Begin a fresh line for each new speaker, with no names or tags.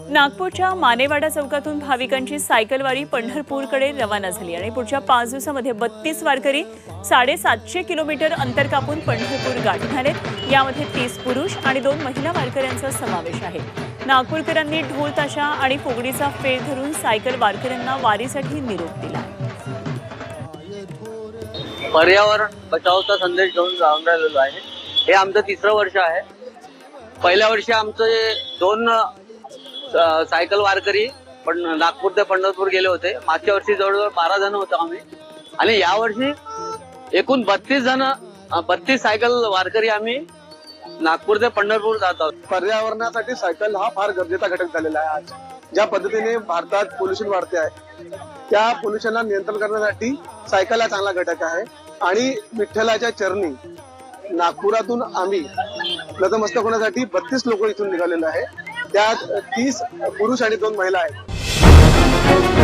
नागपूरच्या मानेवाडा चौकातून भाविकांची सायकलवारी पंढरपूरकडे रवाना झाली आणि पुढच्या 5 दिवसांमध्ये 32 वारकरी 750 किलोमीटर अंतर कापून पंढरपूर गाठून आले। यामध्ये 30 पुरुष आणि 2 महिला वारकऱ्यांचा समावेश आहे। नागपूरकरांनी ढोल ताशा आणि फुगडीचा फेर धरून सायकल वारकऱ्यांना वारीसाठी निरोप दिला।
पर्यावरण बचावचा संदेश घेऊन जाऊन राहिलेलो आहे। हे आमचं 3रं वर्ष आहे। पहिल्या वर्षी आमचे 2 सायकल वारकरी पण नागपूर ते पंढरपूर गेले होते। मागच्या वर्षी जवळजवळ 12 जण होतो आम्ही आणि या वर्षी एकूण 32 सायकल वारकरी आम्ही नागपूर ते पंढरपूर जात आहोत।
पर्यावरणासाठी सायकल हा फार गरजेचा घटक झालेला आहे। आज ज्या पद्धतीने भारतात पोल्युशन वाढते आहे त्या पोल्युशनला नियंत्रण करण्यासाठी सायकल हा चांगला घटक आहे आणि विठ्ठलाच्या चरणी नागपुरातून आम्ही नतमस्तक होण्यासाठी 32 लोक इथून निघालेले आहे। त्यात 30 पुरुष आणि 2 महिला आहेत।